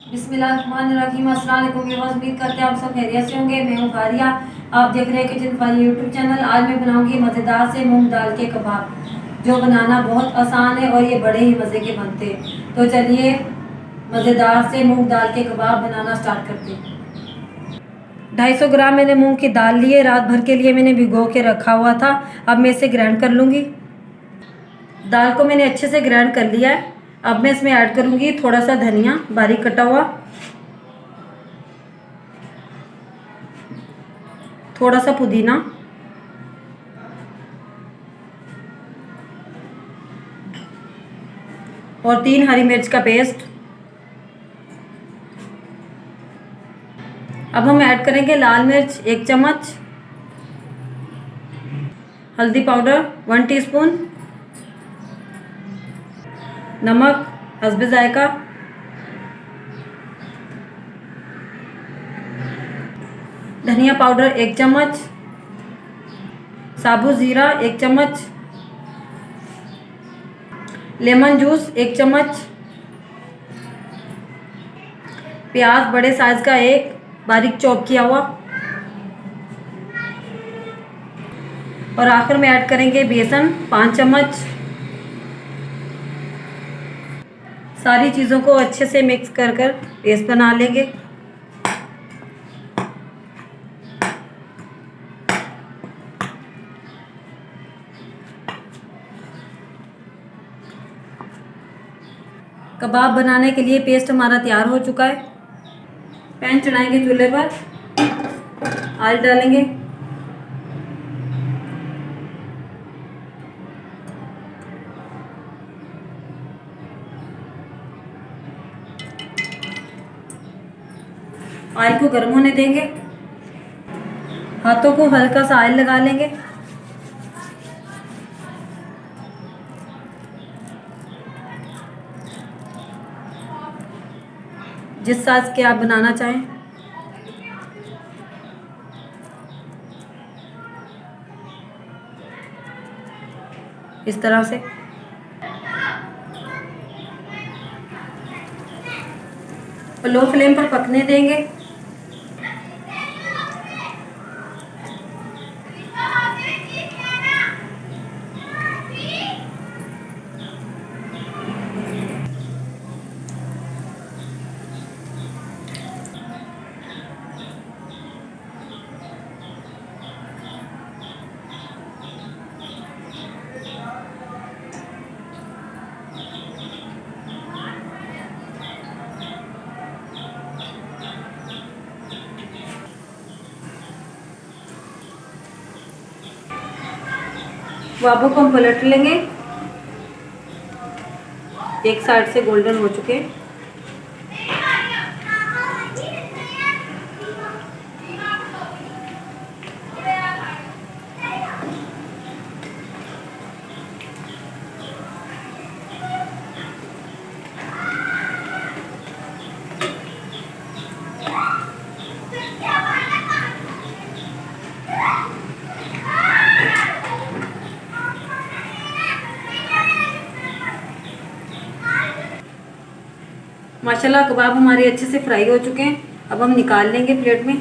बिस्मिल्लाहिर्रहमानिर्रहीम। अस्सलाम वालेकुम व्यूअर्स, उम्मीद करते हैं आप सब खैरियत से होंगे। मैं हूँ फारिया, आप देख रहे हैं किचन फारिया यूट्यूब चैनल। आज मैं बनाऊंगी मज़ेदार से मूंग दाल के कबाब, जो बनाना बहुत आसान है और ये बड़े ही मज़े के बनते हैं। तो चलिए मज़ेदार से मूंग दाल के कबाब बनाना स्टार्ट करते हैं। 250 ग्राम मैंने मूंग की दाल ली है, रात भर के लिए मैंने भिगो के रखा हुआ था। अब मैं इसे ग्राइंड कर लूँगी। दाल को मैंने अच्छे से ग्राइंड कर लिया है। अब मैं इसमें ऐड करूँगी थोड़ा सा धनिया बारीक कटा हुआ, थोड़ा सा पुदीना और 3 हरी मिर्च का पेस्ट। अब हम ऐड करेंगे लाल मिर्च 1 चम्मच, हल्दी पाउडर 1 टीस्पून, नमक हस्बे जायका, धनिया पाउडर 1 चम्मच, साबुत ज़ीरा 1 चम्मच, लेमन जूस 1 चम्मच, प्याज बड़े साइज का 1 बारीक चॉप किया हुआ, और आखिर में ऐड करेंगे बेसन 5 चम्मच। सारी चीज़ों को अच्छे से मिक्स कर कर पेस्ट बना लेंगे। कबाब बनाने के लिए पेस्ट हमारा तैयार हो चुका है। पैन चढ़ाएंगे चूल्हे पर, ऑयल डालेंगे, ऑयल को गर्म होने देंगे, हाथों को हल्का सा ऑयल लगा लेंगे। जिस साइज के आप बनाना चाहें। इस तरह से लो फ्लेम पर पकने देंगे। कबाबों को हम पलट लेंगे, एक साइड से गोल्डन हो चुके। माशाल्लाह कबाब हमारे अच्छे से फ्राई हो चुके हैं। अब हम निकाल लेंगे प्लेट में।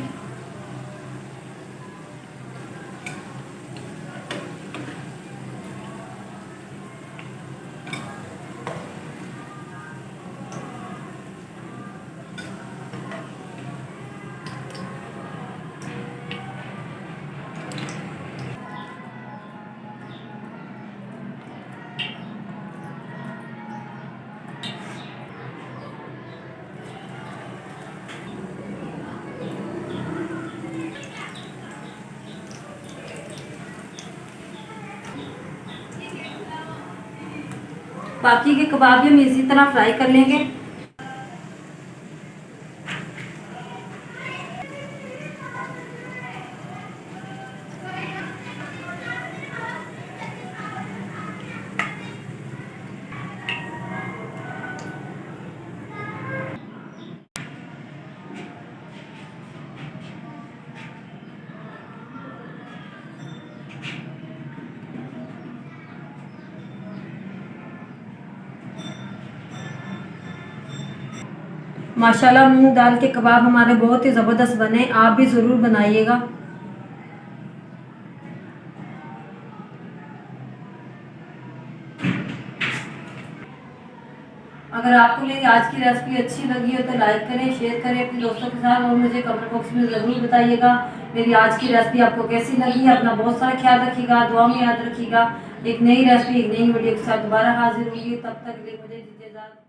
बाकी के कबाब भी हम इसी तरह फ्राई कर लेंगे। माशाल्लाह मूंग दाल के कबाब हमारे बहुत ही ज़बरदस्त बने, आप भी ज़रूर बनाइएगा। अगर आपको मेरी आज की रेसिपी अच्छी लगी हो तो लाइक करें, शेयर करें अपने दोस्तों के साथ और मुझे कमेंट बॉक्स में ज़रूर बताइएगा मेरी आज की रेसिपी आपको कैसी लगी। अपना बहुत सारा ख्याल रखिएगा, दुआ में याद रखिएगा। एक नई रेसिपी एक नई वीडियो के साथ दोबारा हाजिर होंगी, तब तक के लिए मुझे दीजिए इजाज़त।